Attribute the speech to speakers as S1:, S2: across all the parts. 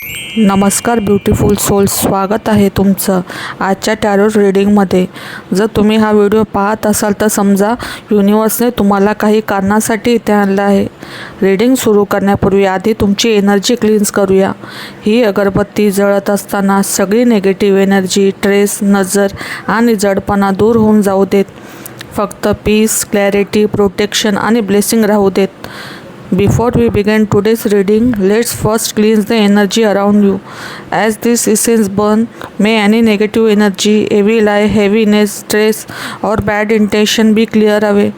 S1: नमस्कार beautiful souls, स्वागत आहे तुमचं आजच्या टॅरो रीडिंगमध्ये. जर तुम्ही हा व्हिडिओ पाहत असाल तर समजा युनिवर्सने तुम्हाला काही कारणासाठी इथे आणलं आहे. रीडिंग सुरू करण्यापूर्वी आधी तुमची एनर्जी क्लीन्स करूया. ही अगरबत्ती जळत असताना सगळी निगेटिव्ह एनर्जी, ट्रेस, नजर आणि जडपणा दूर होऊन जाऊ देत. फक्त पीस, क्लॅरिटी, प्रोटेक्शन आणि ब्लेसिंग राहू देत. Before we begin today's reading, let's first cleanse the energy around you. As this essence burn, may any negative energy, evil eye, heaviness, stress or bad intention be clear away.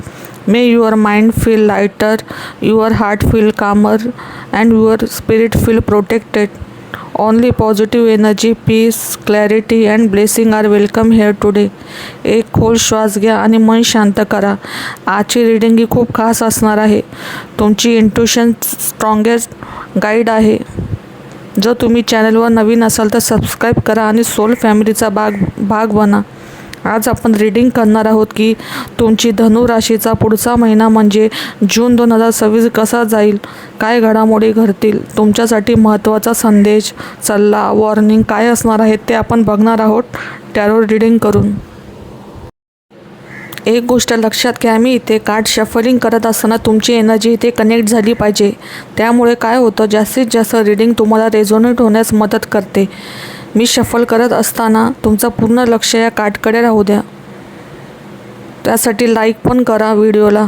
S1: May your mind feel lighter, your heart feel calmer, and your spirit feel protected. Only positive energy, peace, clarity and blessing are welcome here today. एक खोल श्वास घ्या आणि मन शांत करा. आजची reading ही खूप खास असणार आहे. तुमची इंट्युशन स्ट्रॉंगेस्ट गाईड आहे. जर तुम्ही चॅनलवर नवीन असाल तर सबस्क्राईब करा आणि सोल फॅमिलीचा भाग बना. आज आपण रीडिंग करणार आहोत की तुमची धनु राशीचा पुढचा महिना म्हणजे जून 2026 कसा जाईल, काय घडामोडी घडतील, तुमच्यासाठी महत्त्वाचा संदेश, सल्ला, वॉर्निंग काय असणार आहेत ते आपण बघणार आहोत टॅरो रीडिंग करून. एक गोष्ट लक्षात घ्या, मी इथे कार्ड शफलिंग करत असताना तुमची एनर्जी इथे कनेक्ट झाली पाहिजे. त्यामुळे काय होतं, जास्तीत जास्त रीडिंग तुम्हाला रेझोनेट होण्यास मदत करते. मी शफल करत असताना तुमचं पूर्ण लक्ष या कार्डकडे राहू द्या. त्यासाठी लाईक पण करा व्हिडिओला.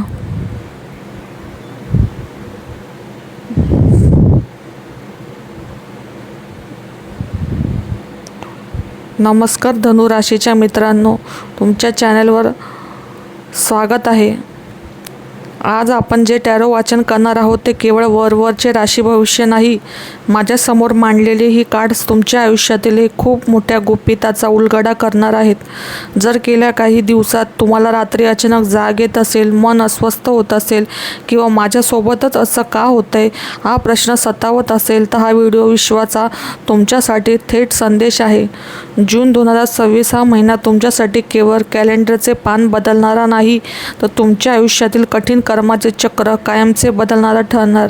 S1: नमस्कार धनु राशीच्या मित्रांनो, तुमच्या चॅनलवर स्वागत आहे. आज आपण जे टॅरो वाचन करणार आहोत ते केवळ वरवरचे राशी भविष्य नाही. माझ्यासमोर मांडलेली ही कार्ड्स तुमच्या आयुष्यातील एक खूप मोठ्या गुपिताचा उलगडा करणार आहेत. जर गेल्या काही दिवसात तुम्हाला रात्री अचानक जाग येत असेल, मन अस्वस्थ होत असेल किंवा माझ्यासोबतच असं का होतंय हा प्रश्न सतावत असेल तर हा व्हिडिओ विश्वाचा तुमच्यासाठी थेट संदेश आहे. जून 2026 हा महिना तुमच्यासाठी केवळ कॅलेंडरचे पान बदलणारा नाही, तर तुमच्या आयुष्यातील कठीण कर्माचे चक्र कायमचे बदलणारा ठरणार.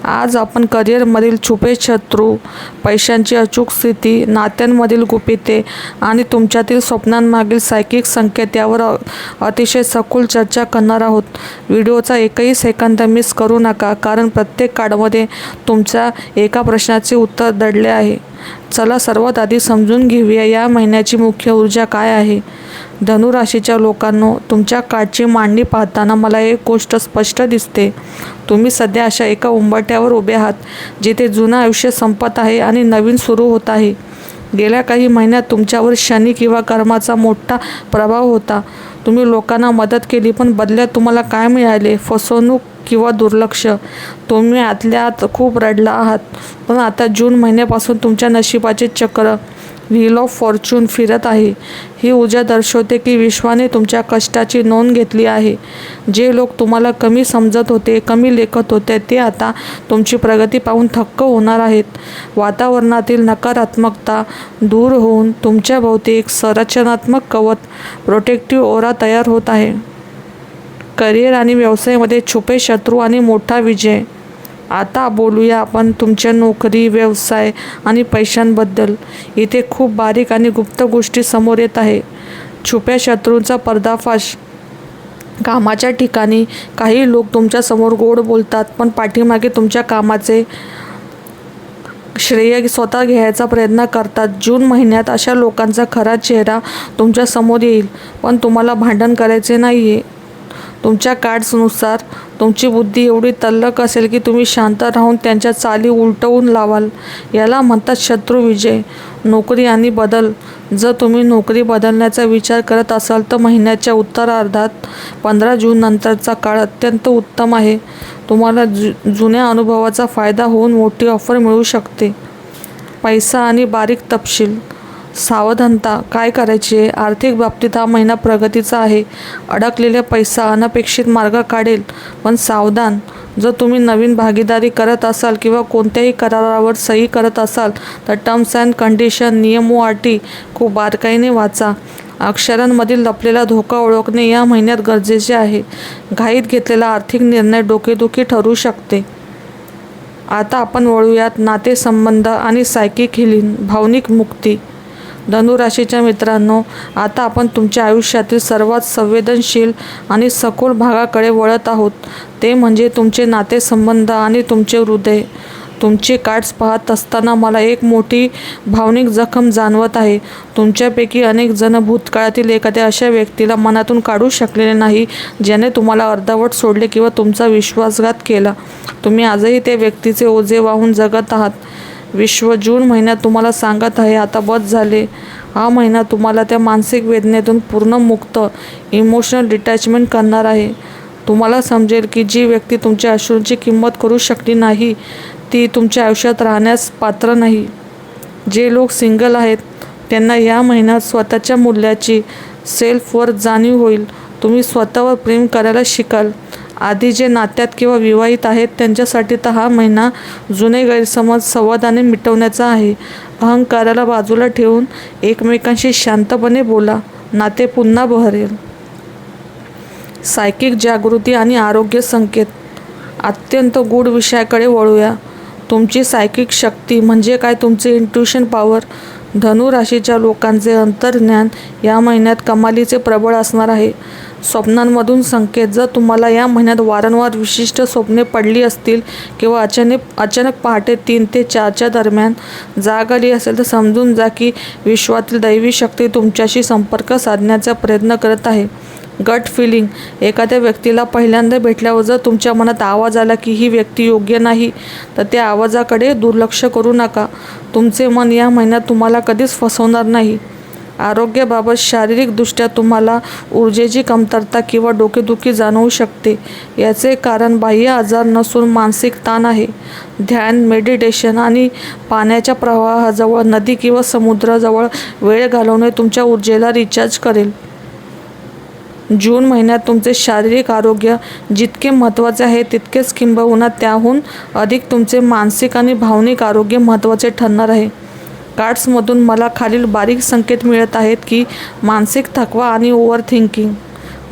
S1: आज आपण करिअरमधील छुपे शत्रू, पैशांची अचूक स्थिती, नात्यांमधील गुपिते आणि तुमच्यातील स्वप्नांमागील सायकिक संकेत यावर अतिशय सखोल चर्चा करणार आहोत. व्हिडिओचा एकही सेकंद मिस करू नका, कारण प्रत्येक कार्डमध्ये तुमच्या एका प्रश्नाचे उत्तर दडले आहे. चला सर्वात आधी समजून घेऊया या महिन्याची मुख्य ऊर्जा काय आहे. धनु राशीच्या लोकांनो, तुमच्या कार्डची मांडणी पाहताना मला एक गोष्ट स्पष्ट दिसते. तुम्ही सध्या अशा एका उंबरठ्यावर उभे आहात जिथे जुनं आयुष्य संपत आहे आणि नवीन सुरू होत आहे. गेल्या काही महिन्यात तुमच्यावर शनी किंवा कर्माचा मोठा प्रभाव होता. तुम्ही लोकांना मदत केली, पण बदल्यात तुम्हाला काय मिळाले? फसवणूक किंवा दुर्लक्ष. तुम्ही आतल्या आत खूप रडला आहात. पण आता जून महिन्यापासून तुमच्या नशिबाचे चक्र, व्हील ऑफ फॉर्च्यून फिरत आहे. ही ऊर्जा दर्शवते की विश्वाने तुमच्या कष्टाची नोंद घेतली आहे. जे लोक तुम्हाला कमी समजत होते, कमी लेखत होते, ते आता तुमची प्रगती पाहून थक्क होणार आहेत. वातावरणातील नकारात्मकता दूर होऊन तुमच्या भोवती एक संरचनात्मक कवच, प्रोटेक्टिव्ह ओरा तयार होत आहे. करिअर आणि व्यवसायामध्ये छुपे शत्रू आणि मोठा विजय. आता बोलूया आपण तुमच्या नोकरी, व्यवसाय आणि पैशांबद्दल. इथे खूप बारीक आणि गुप्त गोष्टी समोर येत आहे. छुप्या शत्रूंचा पर्दाफाश. कामाच्या ठिकाणी काही लोक तुमच्यासमोर गोड बोलतात, पण पाठीमागे तुमच्या कामाचे श्रेय स्वतः घ्यायचा प्रयत्न करतात. जून महिन्यात अशा लोकांचा खरा चेहरा तुमच्यासमोर येईल, पण तुम्हाला भांडण करायचे नाही आहे. तुमच्या कार्ड्सनुसार तुमची बुद्धी एवढी तल्लख असेल की तुम्ही शांत राहून त्यांच्या चाली उलटवून लावाल. याला म्हणतात शत्रू विजय. नोकरी आणि बदल. जर तुम्ही नोकरी बदलण्याचा विचार करत असाल तर महिन्याच्या उत्तरार्धात 15 जून नंतरचा काळ अत्यंत उत्तम आहे. तुम्हाला जुन्या अनुभवाचा फायदा होऊन मोठी ऑफर मिळू शकते. पैसा आणि बारीक तपशील. सावधानता. काय करायचे? आर्थिक बाबतीत हा महिना प्रगतीचा आहे. अडकलेला पैसा अनपेक्षित मार्ग काढेल, पण सावधान. जर तुम्ही नवीन भागीदारी करत असाल किंवा कोणत्याही करारावर सही करत असाल तर टर्म्स अँड कंडिशन, नियम व अटी खूप बारकाईने वाचा. अक्षरांमधील लपलेला धोका ओळखणे या महिन्यात गरजेचे आहे. घाईत घेतलेला आर्थिक निर्णय डोकेदुखी ठरू शकते. आता आपण वळूयात नातेसंबंध आणि सायकिक हिलिंग, भावनिक मुक्ती. धनुराशीच्या मित्रांनो, आता आपण तुमच्या आयुष्यातील सर्वात संवेदनशील आणि सखोल भागाकडे वळत आहोत. ते म्हणजे तुमचे नातेसंबंध आणि तुमचे हृदय. तुमची कार्ड्स पाहत असताना मला एक मोठी भावनिक जखम जाणवत आहे. तुमच्यापैकी अनेक जण भूतकाळातील एखाद्या अशा व्यक्तीला मनातून काढू शकलेले नाही, ज्याने तुम्हाला अर्धवट सोडले किंवा तुमचा विश्वासघात केला. तुम्ही आजही त्या व्यक्तीचे ओझे वाहून जगत आहात. विश्व जून महिन्यात तुम्हाला सांगत आहे, आता बस झाले. हा महिना तुम्हाला त्या मानसिक वेदनेतून पूर्ण मुक्त, इमोशनल डिटॅचमेंट करणार आहे. तुम्हाला समजेल की जी व्यक्ती तुमच्या अश्रूंची किंमत करू शकली नाही, ती तुमच्या आयुष्यात राहण्यास पात्र नाही. जे लोक सिंगल आहेत त्यांना या महिन्यात स्वतःच्या मूल्याची, सेल्फवर जाणीव होईल. तुम्ही स्वतःवर प्रेम करायला शिकाल. आधी जे नात्यात किंवा विवाहित आहेत त्यांच्यासाठी तर हा महिना जुने गैरसमज संवादाने मिटवण्याचा आहे. अहंकाराला बाजूला ठेवून एकमेकांशी शांतपणे बोला. नाते पुन्हा बहरेल. सायकिक जागृती आणि आरोग्य संकेत. अत्यंत गूढ विषयाकडे वळूया. तुमची सायकिक शक्ती म्हणजे काय? तुमचे इंट्युशन पॉवर. धनु राशीच्या लोकांचे अंतर्ज्ञान या महिन्यात कमालीचे प्रबळ असणार आहे. स्वप्नांमधून संकेत. जर तुम्हाला या महिन्यात वारंवार विशिष्ट स्वप्ने पडली असतील किंवा अचानक पहाटे 3 ते 4च्या दरम्यान जाग आली असेल तर समजून जा की विश्वातील दैवी शक्ती तुमच्याशी संपर्क साधण्याचा प्रयत्न करत आहे. गट फिलिंग. एखाद्या व्यक्तीला पहिल्यांदा भेटल्यावर जर तुमच्या मनात आवाज आला की ही व्यक्ती योग्य नाही, तर त्या आवाजाकडे दुर्लक्ष करू नका. तुमचे मन या महिन्यात तुम्हाला कधीच फसवणार नाही. आरोग्याबाबत शारीरिकदृष्ट्या तुम्हाला ऊर्जेची कमतरता किंवा डोकेदुखी जाणवू शकते. याचे कारण बाह्य आजार नसून मानसिक ताण आहे. ध्यान, मेडिटेशन आणि पाण्याच्या प्रवाहाजवळ, नदी किंवा समुद्राजवळ वेळ घालवणे तुमच्या ऊर्जेला रिचार्ज करेल. जून महिन्यात तुमचे शारीरिक आरोग्य जितके महत्त्वाचे आहे तितकेच किंबहुना त्याहून अधिक तुमचे मानसिक आणि भावनिक आरोग्य महत्त्वाचे ठरणार आहे. कार्ड्समधून मला खालील बारीक संकेत मिळत आहेत की मानसिक थकवा आणि ओव्हर थिंकिंग.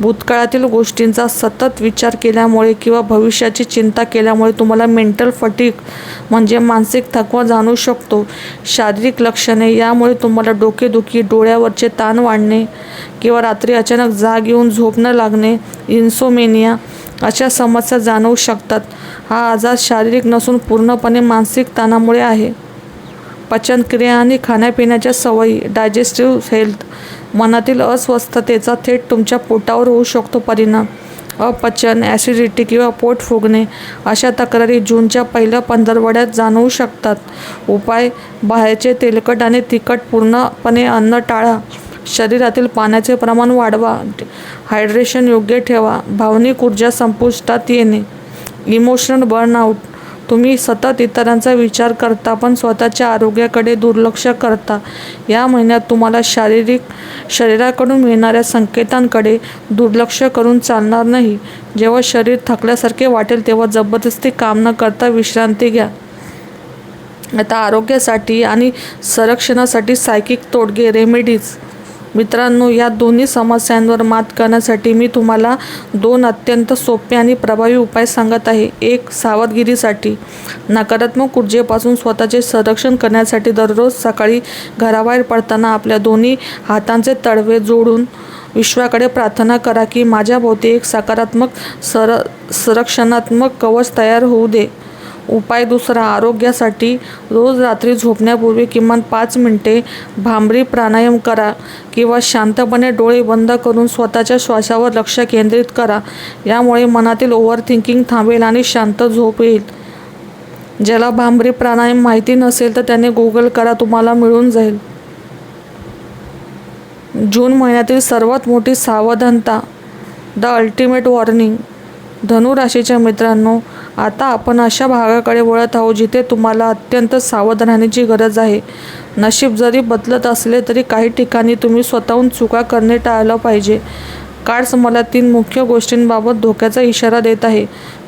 S1: भूतकाळातील गोष्टींचा सतत विचार केल्यामुळे किंवा भविष्याची चिंता केल्यामुळे तुम्हाला मेंटल फटीग म्हणजे मानसिक थकवा जाणवू शकतो. शारीरिक लक्षणे. यामुळे तुम्हाला डोकेदुखी, डोळ्यावरचे ताण वाढणे किंवा रात्री अचानक जाग येऊन झोप न लागणे, इन्सोमेनिया अशा समस्या जाणवू शकतात. हा आजार शारीरिक नसून पूर्णपणे मानसिक ताणामुळे आहे. पचनक्रिया आणि खाण्यापिण्याच्या सवयी. Digestive health. मनातील अस्वस्थतेचा थेट तुमच्या पोटावर होऊ शकतो परिणाम. अपचन, ॲसिडिटी किंवा पोट फुगणे अशा तक्रारी जूनच्या पहिल्या पंधरवड्यात जाणवू शकतात. उपाय. बाहेरचे तेलकट आणि तिखट पूर्णपणे अन्न टाळा. शरीरातील पाण्याचे प्रमाण वाढवा. हायड्रेशन योग्य ठेवा. भावनिक ऊर्जा संपुष्टात येणे. Emotional burnout. तुम्ही सतत इतरांचा विचार करता पण स्वतःच्या आरोग्याकडे दुर्लक्ष करता. या महिन्यात तुम्हाला शरीराकडून मिळणाऱ्या संकेतांकडे दुर्लक्ष करून चालणार नाही. जेव्हा शरीर थकल्यासारखे वाटेल तेव्हा जबरदस्ती काम न करता विश्रांती घ्या. आता आरोग्यासाठी आणि संरक्षणासाठी सायकिक तोडगे, रेमेडीज. मित्रांनो, या दोन्ही समस्यांवर मात करण्यासाठी मी तुम्हाला 2 अत्यंत सोपे आणि प्रभावी उपाय सांगत आहे. 1. सावधगिरीसाठी. नकारात्मक ऊर्जेपासून स्वतःचे संरक्षण करण्यासाठी दररोज सकाळी घराबाहेर पडताना आपल्या दोन्ही हातांचे तळवे जोडून विश्वाकडे प्रार्थना करा की माझ्याभोवती एक सकारात्मक संरक्षणात्मक कवच तयार होऊ दे. उपाय 2. आरोग्यासाठी. रोज रात्री झोपण्यापूर्वी किमान 5 मिनिटे भांबरी प्राणायाम करा किंवा शांतपणे डोळे बंद करून स्वतःच्या श्वासावर लक्ष केंद्रित करा. यामुळे मनातील ओव्हर थिंकिंग थांबेल आणि शांत झोप येईल. ज्याला भांबरी प्राणायाम माहिती नसेल तर त्याने गुगल करा, तुम्हाला मिळून जाईल. जून महिन्यातील सर्वात मोठी सावधानता. The ultimate warning. धनु राशीच्या मित्रांनो, आता आपण अशा भागाकडे वळत आहोत जिथे तुम्हाला अत्यंत सावध राहण्याची गरज आहे. नशीब जरी बदलत असले तरी काही ठिकाणी तुम्ही स्वतःहून चुका करणे टाळलं पाहिजे. कार्ड्स मला 3 मुख्य गोष्टींबाबत धोक्याचा इशारा देत आहे.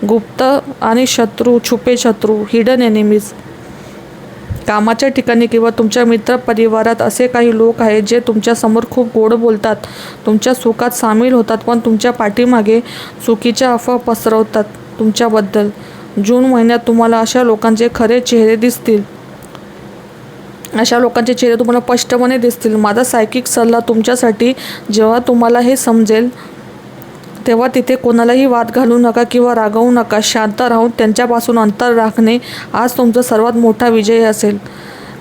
S1: गुप्त आणि शत्रू, छुपे शत्रू, हिडन एनिमीज. कामाच्या ठिकाणी किंवा तुमच्या मित्रपरिवारात असे काही लोक आहेत जे तुमच्यासमोर खूप गोड बोलतात, तुमच्या सुखात सामील होतात, पण तुमच्या पाठीमागे चुकीच्या अफवा पसरवतात तुमच्याबद्दल. जून महिन्यात तुम्हाला अशा लोकांचे खरे चेहरे दिसतील. अशा लोकांचे चेहरे तुम्हाला स्पष्टपणे दिसतील. माझा सायकिक सल्ला तुमच्यासाठी, जेव्हा तुम्हाला हे समजेल तेव्हा तिथे कोणालाही वाद घालू नका किंवा रागवू नका. शांत राहून त्यांच्यापासून अंतर राखणे आज तुमचा सर्वात मोठा विजय असेल.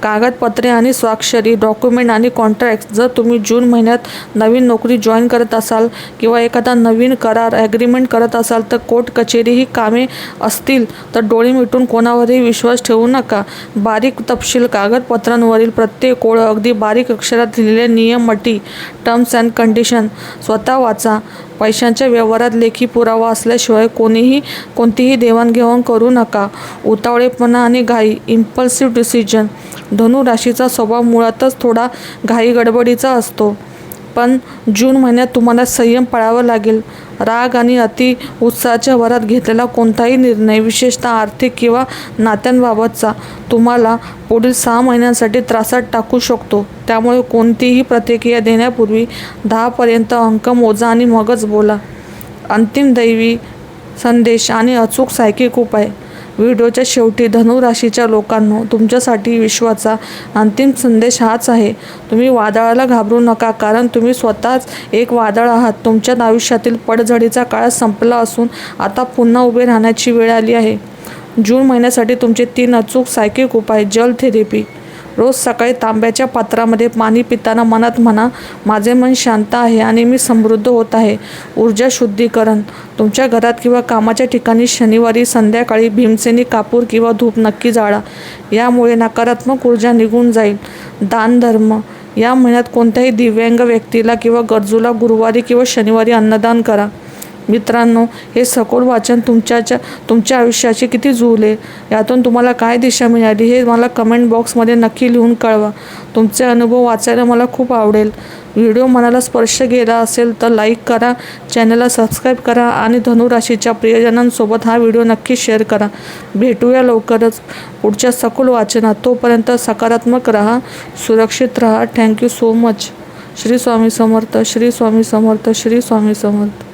S1: कागदपत्रे आणि स्वाक्षरी, डॉक्युमेंट आणि कॉन्ट्रॅक्ट. जर तुम्ही जून महिन्यात नवीन नोकरी जॉईन करत असाल किंवा एखादा नवीन करार ॲग्रीमेंट करत असाल तर कोर्ट कचेरी ही कामे असतील तर डोळे मिटून कोणावरही विश्वास ठेवू नका. बारीक तपशील, कागदपत्रांवरील प्रत्येक ओळ, अगदी बारीक अक्षरात लिहिलेले नियम, अटी, टर्म्स अँड कंडिशन स्वतः वाचा. पैशांच्या व्यवहारात लेखी पुरावा असल्याशिवाय कोणतीही देवाणघेवाण करू नका. उतावळेपणा आणि घाई, इम्पल्सिव्ह डिसिजन. धनु राशीचा स्वभाव मुळातच थोडा घाई गडबडीचा असतो, पण जून महिन्यात तुम्हाला संयम पाळावा लागेल. राग आणि अति उत्साहाच्या भरात घेतलेला कोणताही निर्णय, विशेषतः आर्थिक किंवा नात्यांबाबतचा, तुम्हाला पुढील 6 महिन्यांसाठी त्रासात टाकू शकतो. त्यामुळे कोणतीही प्रतिक्रिया देण्यापूर्वी 10 पर्यंत अंक मोजा आणि मगच बोला. अंतिम दैवी संदेश आणि अचूक सायकिक उपाय. व्हिडिओच्या शेवटी धनु राशीच्या लोकांनो, तुमच्यासाठी विश्वाचा अंतिम संदेश हाच आहे. तुम्ही वादळाला घाबरू नका, कारण तुम्ही स्वतःच एक वादळ आहात. तुमच्या आयुष्यातील पडझडीचा काळ संपला असून आता पुन्हा उभे राहण्याची वेळ आली आहे. जून महिन्यासाठी तुमचे 3 अचूक सायकिक उपाय. जल थेरपी. रोज सकाळी तांब्याच्या पात्रामध्ये पाणी पिताना मनात म्हणा, माझे मन शांत आहे आणि मी समृद्ध होत आहे. ऊर्जा शुद्धीकरण. तुमच्या घरात किंवा कामाच्या ठिकाणी शनिवारी संध्याकाळी भीमसेनी कापूर किंवा धूप नक्की जाळा. यामुळे नकारात्मक ऊर्जा निघून जाईल. दानधर्म. या महिन्यात कोणत्याही दिव्यांग व्यक्तीला किंवा गरजूला गुरुवारी किंवा शनिवारी अन्नदान करा. मित्रांनो, हे सखोल वाचन तुमच्या आयुष्याची किती जुळले, यातून तुम्हाला काय दिशा मिळाली हे मला कमेंट बॉक्समध्ये नक्की लिहून कळवा. तुमचे अनुभव वाचायला मला खूप आवडेल. व्हिडिओ मनाला स्पर्श गेला असेल तर लाईक करा, चॅनलला सबस्क्राईब करा आणि धनु राशीच्या प्रियजनांसोबत हा व्हिडिओ नक्की शेअर करा. भेटूया लवकरच पुढच्या सखोल वाचनात. तोपर्यंत सकारात्मक राहा, सुरक्षित राहा. Thank you so much. Shri Swami Samarth. Shri Swami Samarth. Shri Swami समर्थ.